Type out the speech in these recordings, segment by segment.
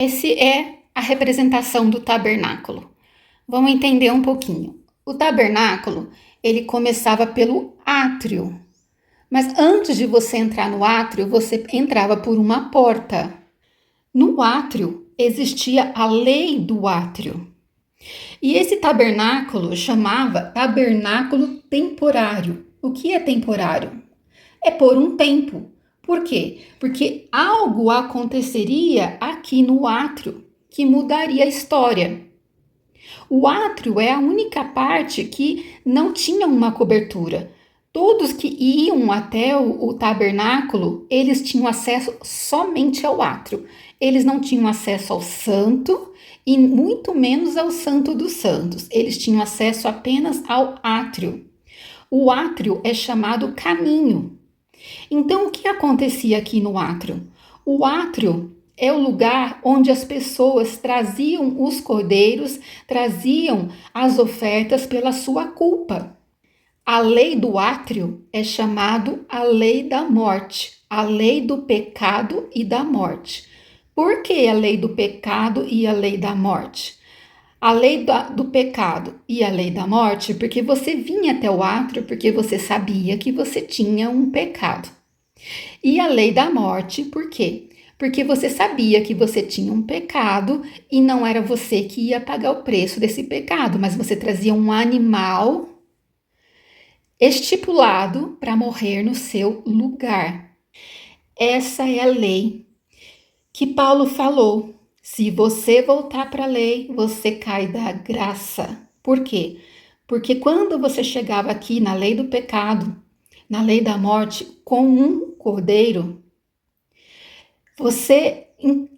Esse é a representação do tabernáculo. Vamos entender um pouquinho. O tabernáculo, ele começava pelo átrio. Mas antes de você entrar no átrio, você entrava por uma porta. No átrio existia a lei do átrio. E esse tabernáculo chamava tabernáculo temporário. O que é temporário? É por um tempo. Por quê? Porque algo aconteceria aqui no átrio que mudaria a história. O átrio é a única parte que não tinha uma cobertura. Todos que iam até o tabernáculo, eles tinham acesso somente ao átrio. Eles não tinham acesso ao santo e muito menos ao santo dos santos. Eles tinham acesso apenas ao átrio. O átrio é chamado caminho. Então, o que acontecia aqui no átrio? O átrio é o lugar onde as pessoas traziam os cordeiros, traziam as ofertas pela sua culpa. A lei do átrio é chamado a lei da morte, a lei do pecado e da morte. Por que a lei do pecado e a lei da morte? A lei do pecado e a lei da morte, porque você vinha até o átrio porque você sabia que você tinha um pecado. E a lei da morte, por quê? Porque você sabia que você tinha um pecado e não era você que ia pagar o preço desse pecado, mas você trazia um animal estipulado para morrer no seu lugar. Essa é a lei que Paulo falou. Se você voltar para a lei, você cai da graça. Por quê? Porque quando você chegava aqui na lei do pecado, na lei da morte, com um cordeiro, você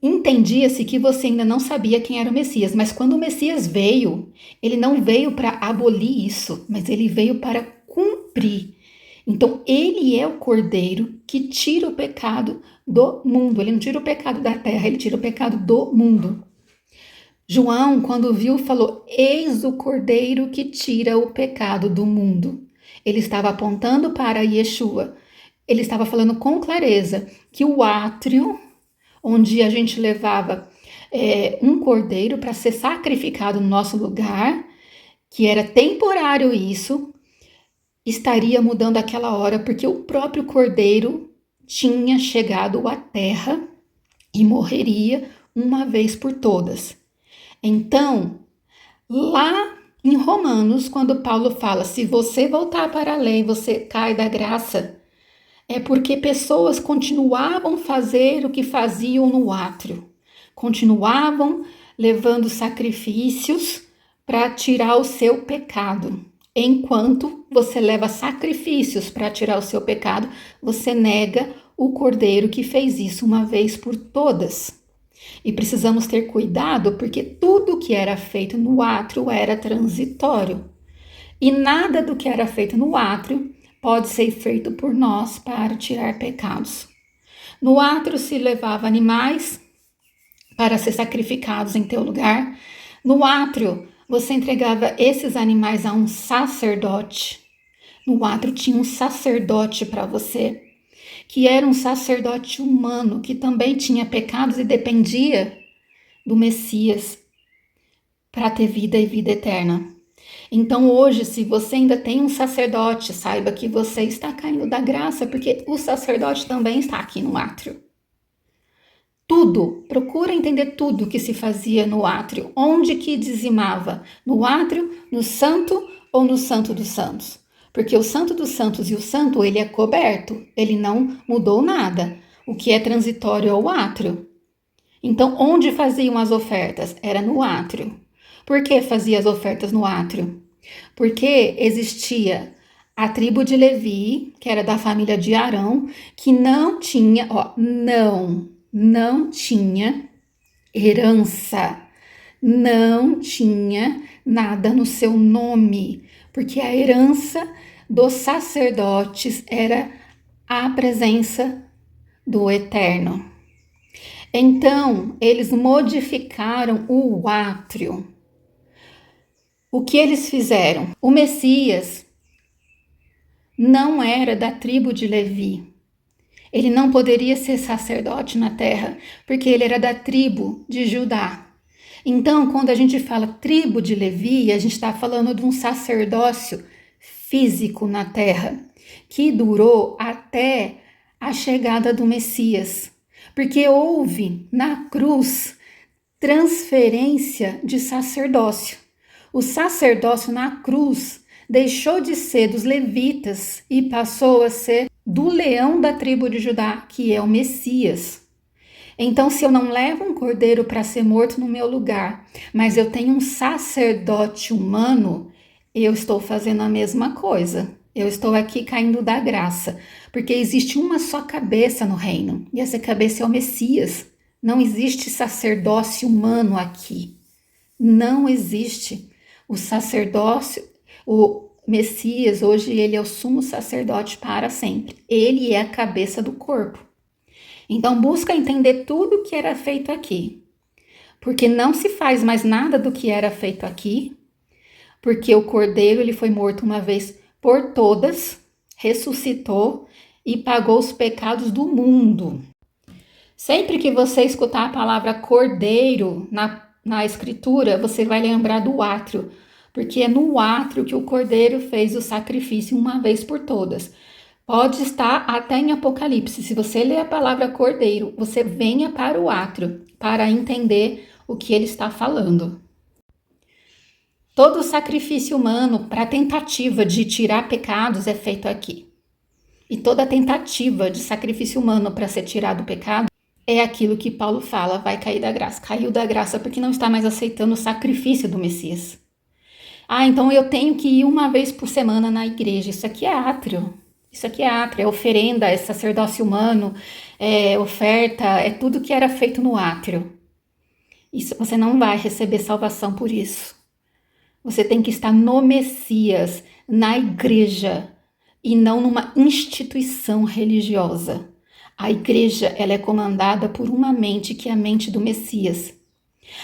entendia-se que você ainda não sabia quem era o Messias, mas quando o Messias veio, ele não veio para abolir isso, mas ele veio para cumprir. Então, ele é o cordeiro que tira o pecado do mundo. Ele não tira o pecado da terra, ele tira o pecado do mundo. João, quando viu, falou: Eis o cordeiro que tira o pecado do mundo. Ele estava apontando para Yeshua. Ele estava falando com clareza que o átrio, onde a gente levava um cordeiro para ser sacrificado no nosso lugar, que era temporário isso, estaria mudando aquela hora, porque o próprio cordeiro tinha chegado à terra e morreria uma vez por todas. Então, lá em Romanos, quando Paulo fala, se você voltar para a lei, você cai da graça, é porque pessoas continuavam a fazer o que faziam no átrio, continuavam levando sacrifícios para tirar o seu pecado. Enquanto você leva sacrifícios para tirar o seu pecado, você nega o cordeiro que fez isso uma vez por todas. E precisamos ter cuidado porque tudo que era feito no átrio era transitório. E nada do que era feito no átrio pode ser feito por nós para tirar pecados. No átrio se levava animais para ser sacrificados em teu lugar. No átrio, você entregava esses animais a um sacerdote. No átrio tinha um sacerdote para você, que era um sacerdote humano, que também tinha pecados e dependia do Messias para ter vida e vida eterna. Então hoje, se você ainda tem um sacerdote, saiba que você está caindo da graça, porque o sacerdote também está aqui no átrio. Tudo, procura entender tudo que se fazia no átrio. Onde que dizimava? No átrio, no santo ou no santo dos santos? Porque o santo dos santos e o santo, ele é coberto, ele não mudou nada. O que é transitório é o átrio. Então, onde faziam as ofertas? Era no átrio. Por que fazia as ofertas no átrio? Porque existia a tribo de Levi, que era da família de Arão, que não tinha, não tinha herança, não tinha nada no seu nome, porque a herança dos sacerdotes era a presença do Eterno. Então, eles modificaram o átrio. O que eles fizeram? O Messias não era da tribo de Levi. Ele não poderia ser sacerdote na terra, porque ele era da tribo de Judá. Então, quando a gente fala tribo de Levi, a gente está falando de um sacerdócio físico na terra, que durou até a chegada do Messias. Porque houve na cruz transferência de sacerdócio. O sacerdócio na cruz deixou de ser dos levitas e passou a ser do leão da tribo de Judá, que é o Messias. Então, se eu não levo um cordeiro para ser morto no meu lugar, mas eu tenho um sacerdote humano, eu estou fazendo a mesma coisa. Eu estou aqui caindo da graça, porque existe uma só cabeça no reino, e essa cabeça é o Messias. Não existe sacerdócio humano aqui. Não existe. O sacerdócio, o Messias, hoje ele é o sumo sacerdote para sempre. Ele é a cabeça do corpo. Então busca entender tudo o que era feito aqui. Porque não se faz mais nada do que era feito aqui, porque o cordeiro ele foi morto uma vez por todas, ressuscitou e pagou os pecados do mundo. Sempre que você escutar a palavra cordeiro na escritura, você vai lembrar do átrio, porque é no átrio que o cordeiro fez o sacrifício uma vez por todas. Pode estar até em Apocalipse. Se você ler a palavra cordeiro, você venha para o átrio para entender o que ele está falando. Todo sacrifício humano para tentativa de tirar pecados é feito aqui. E toda tentativa de sacrifício humano para ser tirado o pecado é aquilo que Paulo fala, vai cair da graça. Caiu da graça porque não está mais aceitando o sacrifício do Messias. Então eu tenho que ir uma vez por semana na igreja. Isso aqui é átrio. Isso aqui é átrio, é oferenda, é sacerdócio humano, é oferta, é tudo que era feito no átrio. Isso, você não vai receber salvação por isso. Você tem que estar no Messias, na igreja, e não numa instituição religiosa. A igreja ela é comandada por uma mente que é a mente do Messias.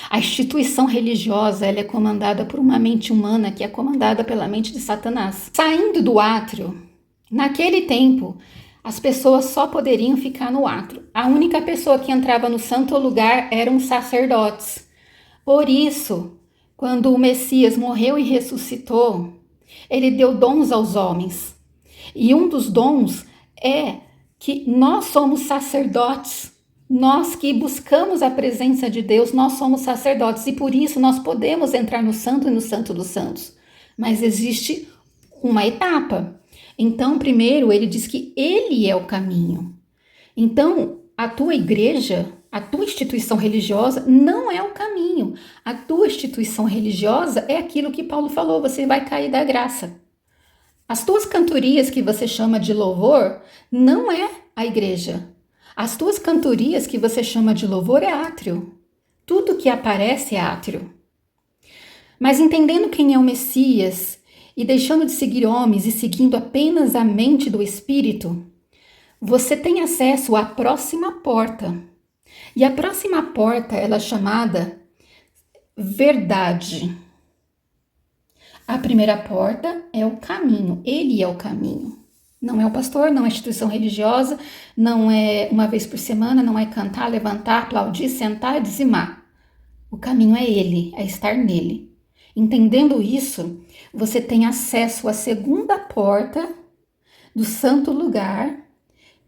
A instituição religiosa ela é comandada por uma mente humana que é comandada pela mente de Satanás. Saindo do átrio, naquele tempo, as pessoas só poderiam ficar no átrio. A única pessoa que entrava no santo lugar eram os sacerdotes. Por isso, quando o Messias morreu e ressuscitou, ele deu dons aos homens. E um dos dons é que nós somos sacerdotes. Nós que buscamos a presença de Deus, nós somos sacerdotes. E por isso nós podemos entrar no santo e no santo dos santos. Mas existe uma etapa. Então, primeiro, ele diz que ele é o caminho. Então, a tua igreja, a tua instituição religiosa não é o caminho. A tua instituição religiosa é aquilo que Paulo falou, você vai cair da graça. As tuas cantorias que você chama de louvor não é a igreja. As tuas cantorias que você chama de louvor é átrio. Tudo que aparece é átrio. Mas entendendo quem é o Messias e deixando de seguir homens e seguindo apenas a mente do Espírito, você tem acesso à próxima porta. E a próxima porta ela é chamada verdade. A primeira porta é o caminho, ele é o caminho. Não é o pastor, não é instituição religiosa, não é uma vez por semana, não é cantar, levantar, aplaudir, sentar e dizimar. O caminho é ele, é estar nele. Entendendo isso, você tem acesso à segunda porta do santo lugar,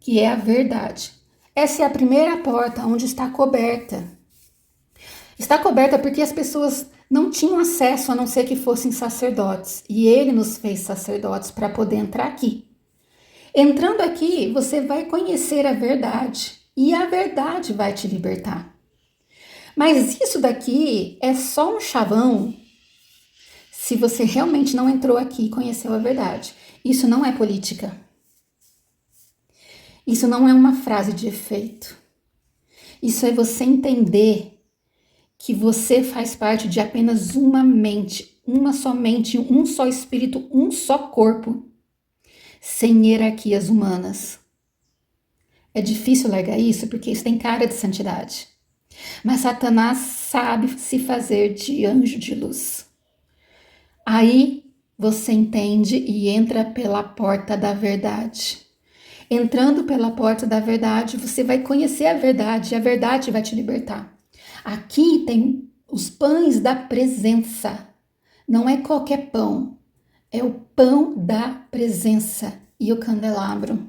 que é a verdade. Essa é a primeira porta onde está coberta. Está coberta porque as pessoas não tinham acesso a não ser que fossem sacerdotes. E ele nos fez sacerdotes para poder entrar aqui. Entrando aqui, você vai conhecer a verdade. E a verdade vai te libertar. Mas isso daqui é só um chavão se você realmente não entrou aqui e conheceu a verdade. Isso não é política. Isso não é uma frase de efeito. Isso é você entender que você faz parte de apenas uma mente, uma só mente, um só espírito, um só corpo, sem hierarquias humanas. É difícil largar isso porque isso tem cara de santidade. Mas Satanás sabe se fazer de anjo de luz. Aí você entende e entra pela porta da verdade. Entrando pela porta da verdade, você vai conhecer a verdade e a verdade vai te libertar. Aqui tem os pães da presença. Não é qualquer pão, é o pão da presença e o candelabro,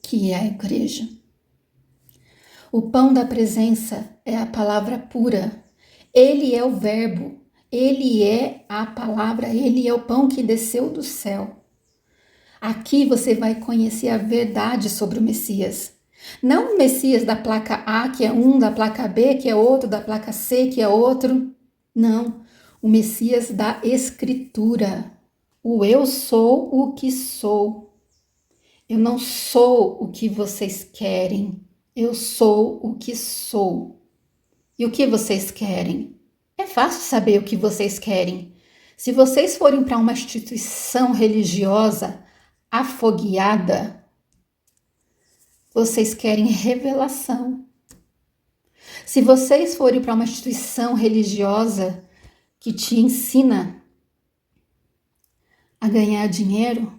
que é a igreja. O pão da presença é a palavra pura. Ele é o verbo, ele é a palavra, ele é o pão que desceu do céu. Aqui você vai conhecer a verdade sobre o Messias. Não o Messias da placa A, que é um, da placa B, que é outro, da placa C, que é outro. Não, o Messias da Escritura. O eu sou o que sou. Eu não sou o que vocês querem. Eu sou o que sou. E o que vocês querem? É fácil saber o que vocês querem. Se vocês forem para uma instituição religiosa afogueada, vocês querem revelação. Se vocês forem para uma instituição religiosa que te ensina a ganhar dinheiro,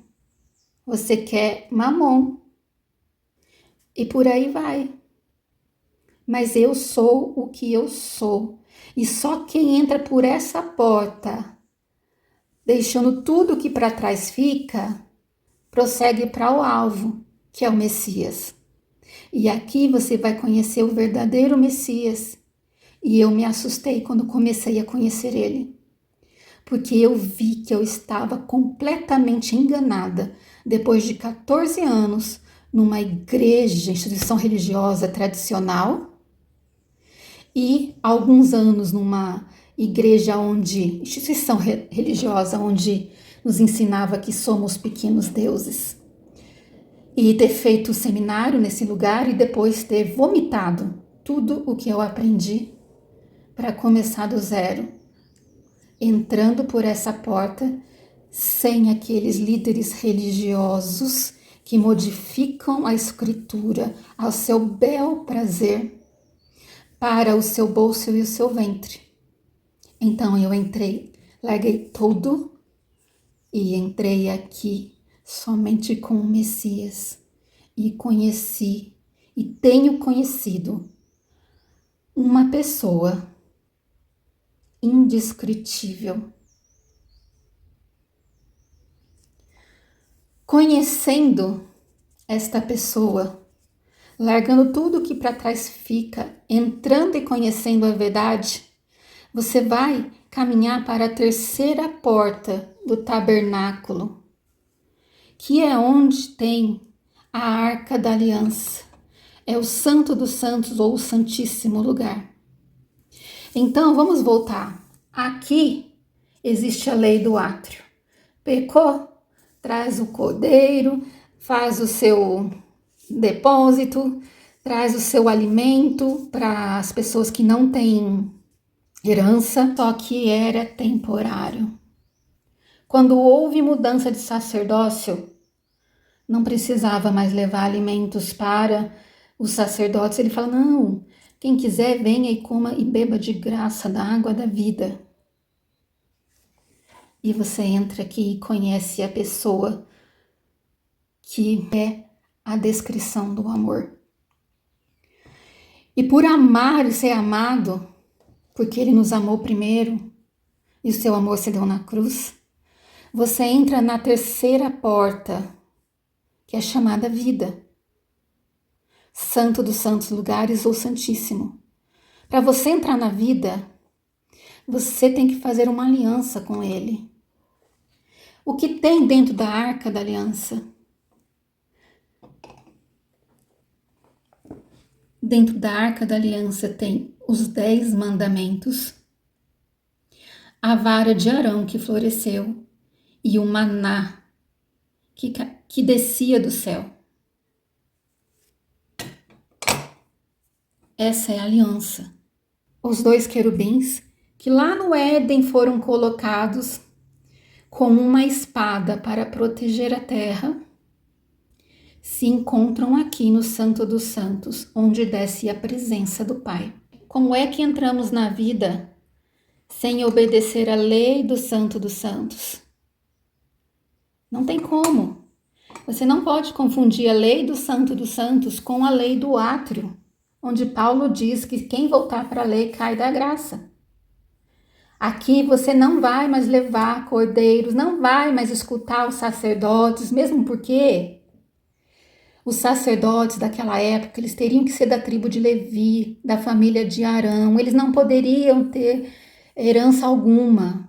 você quer mamon. E por aí vai. Mas eu sou o que eu sou. E só quem entra por essa porta, deixando tudo que para trás fica, prossegue para o alvo, que é o Messias. E aqui você vai conhecer o verdadeiro Messias. E eu me assustei quando comecei a conhecer ele. Porque eu vi que eu estava completamente enganada depois de 14 anos numa igreja, instituição religiosa tradicional, e alguns anos numa igreja instituição religiosa onde nos ensinava que somos pequenos deuses. E ter feito o seminário nesse lugar e depois ter vomitado tudo o que eu aprendi para começar do zero, entrando por essa porta sem aqueles líderes religiosos que modificam a escritura ao seu bel prazer para o seu bolso e o seu ventre. Então eu entrei, larguei tudo e entrei aqui somente com o Messias e conheci e tenho conhecido uma pessoa indescritível. Conhecendo esta pessoa, largando tudo que para trás fica, entrando e conhecendo a verdade, você vai caminhar para a terceira porta do tabernáculo, que é onde tem a Arca da Aliança. É o Santo dos Santos ou o Santíssimo Lugar. Então, vamos voltar. Aqui existe a lei do átrio. Pecou? Traz o cordeiro, faz o seu depósito, traz o seu alimento para as pessoas que não têm herança, só que era temporário. Quando houve mudança de sacerdócio, não precisava mais levar alimentos para os sacerdotes. Ele fala, não, quem quiser venha e coma e beba de graça da água da vida. E você entra aqui e conhece a pessoa que é a descrição do amor. E por amar e ser amado, porque ele nos amou primeiro e o seu amor se deu na cruz, você entra na terceira porta, que é chamada vida. Santo dos santos lugares ou santíssimo. Para você entrar na vida, você tem que fazer uma aliança com ele. O que tem dentro da Arca da Aliança? Dentro da Arca da Aliança tem os 10 mandamentos, a vara de Arão que floresceu e o maná que descia do céu. Essa é a aliança. Os 2 querubins que lá no Éden foram colocados com uma espada para proteger a terra, se encontram aqui no Santo dos Santos, onde desce a presença do Pai. Como é que entramos na vida sem obedecer à lei do Santo dos Santos? Não tem como. Você não pode confundir a lei do Santo dos Santos com a lei do átrio, onde Paulo diz que quem voltar para a lei cai da graça. Aqui você não vai mais levar cordeiros, não vai mais escutar os sacerdotes, mesmo porque os sacerdotes daquela época, eles teriam que ser da tribo de Levi, da família de Arão, eles não poderiam ter herança alguma.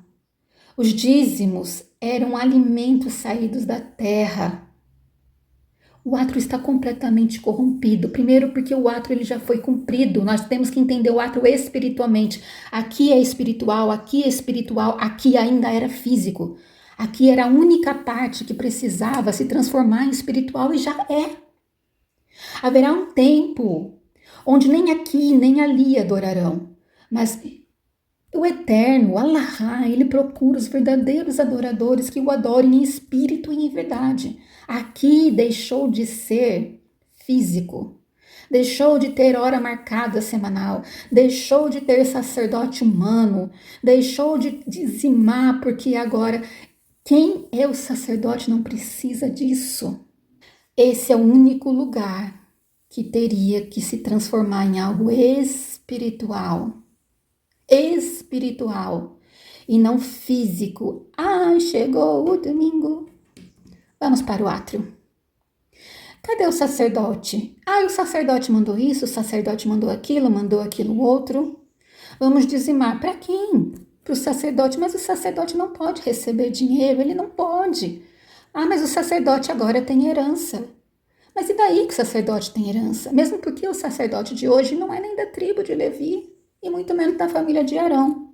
Os dízimos eram alimentos saídos da terra. O átrio está completamente corrompido. Primeiro porque o átrio ele já foi cumprido. Nós temos que entender o átrio espiritualmente. Aqui é espiritual, aqui ainda era físico. Aqui era a única parte que precisava se transformar em espiritual e já é. Haverá um tempo onde nem aqui nem ali adorarão, mas o Eterno, Allah, ele procura os verdadeiros adoradores que o adorem em espírito e em verdade. Aqui deixou de ser físico, deixou de ter hora marcada semanal, deixou de ter sacerdote humano, deixou de dizimar, porque agora quem é o sacerdote não precisa disso. Esse é o único lugar que teria que se transformar em algo espiritual e não físico. Chegou o domingo. Vamos para o átrio. Cadê o sacerdote? O sacerdote mandou isso, o sacerdote mandou aquilo outro. Vamos dizimar. Para quem? Para o sacerdote. Mas o sacerdote não pode receber dinheiro, ele não pode. Mas o sacerdote agora tem herança. Mas e daí que o sacerdote tem herança? Mesmo porque o sacerdote de hoje não é nem da tribo de Levi, e muito menos da família de Arão.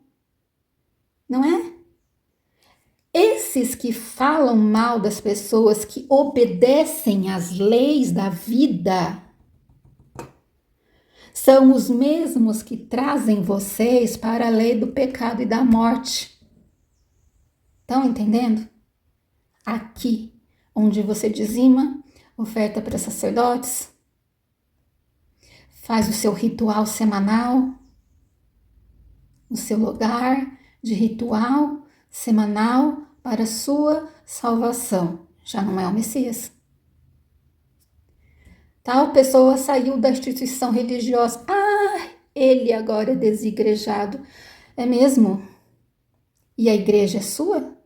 Não é? Esses que falam mal das pessoas que obedecem às leis da vida são os mesmos que trazem vocês para a lei do pecado e da morte. Estão entendendo? Aqui, onde você dizima, oferta para sacerdotes, faz o seu ritual semanal, o seu lugar de ritual semanal para a sua salvação. Já não é o Messias. Tal pessoa saiu da instituição religiosa. Ele agora é desigrejado. É mesmo? E a igreja é sua?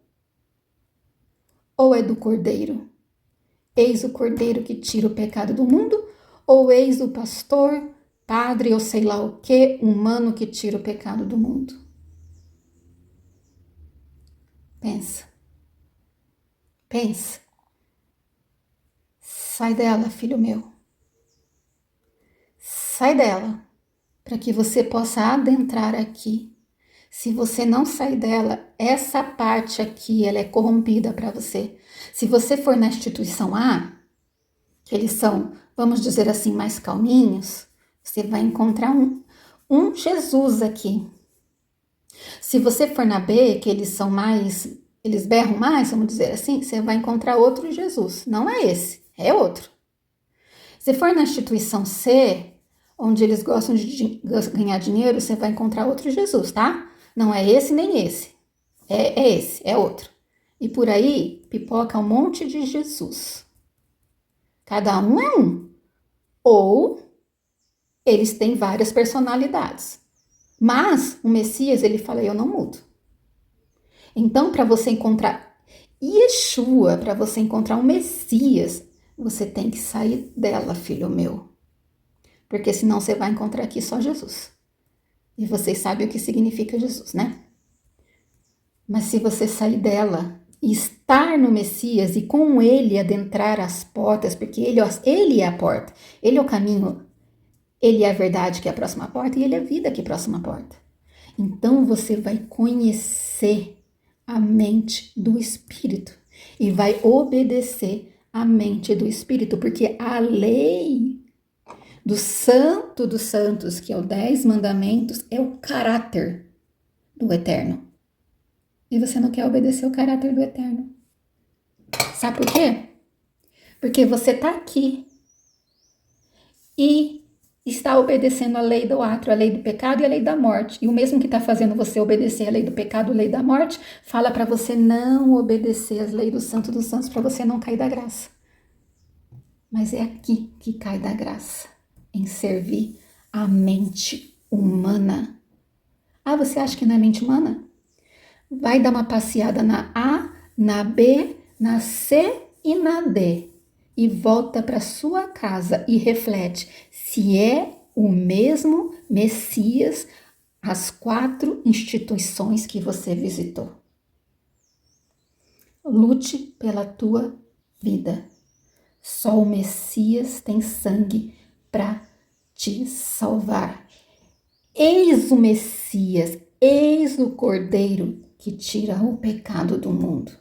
Ou é do Cordeiro? Eis o Cordeiro que tira o pecado do mundo? Ou eis o pastor, padre ou sei lá o que, humano que tira o pecado do mundo? Pensa. Sai dela, filho meu. Sai dela, para que você possa adentrar aqui. Se você não sair dela, essa parte aqui, ela é corrompida para você. Se você for na instituição A, que eles são, vamos dizer assim, mais calminhos, você vai encontrar um Jesus aqui. Se você for na B, que eles são mais, eles berram mais, vamos dizer assim, você vai encontrar outro Jesus. Não é esse, é outro. Se for na instituição C, onde eles gostam de ganhar dinheiro, você vai encontrar outro Jesus, tá? Não é esse nem esse. É esse, é outro. E por aí pipoca um monte de Jesus. Cada um é um. Ou eles têm várias personalidades. Mas o Messias, ele fala, eu não mudo. Então, para você encontrar Yeshua, para você encontrar um Messias, você tem que sair dela, filho meu. Porque senão você vai encontrar aqui só Jesus. E vocês sabem o que significa Jesus, né? Mas se você sair dela e estar no Messias e com ele adentrar as portas, porque ele é a porta, ele é o caminho, ele é a verdade que é a próxima porta e ele é a vida que é a próxima porta. Então você vai conhecer a mente do Espírito e vai obedecer a mente do Espírito, porque a lei do Santo dos Santos, que é o 10 mandamentos, é o caráter do Eterno. E você não quer obedecer o caráter do Eterno. Sabe por quê? Porque você está aqui e está obedecendo a lei do átrio, a lei do pecado e a lei da morte. E o mesmo que está fazendo você obedecer a lei do pecado, a lei da morte, fala para você não obedecer as leis do Santo dos Santos, para você não cair da graça. Mas é aqui que cai da graça, em servir a mente humana. Ah, você acha que não é mente humana? Vai dar uma passeada na A, na B, na C e na D. E volta para sua casa e reflete se é o mesmo Messias as 4 instituições que você visitou. Lute pela tua vida. Só o Messias tem sangue para te salvar. Eis o Messias, eis o Cordeiro que tira o pecado do mundo.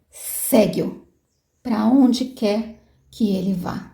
Segue-o para onde quer que ele vá.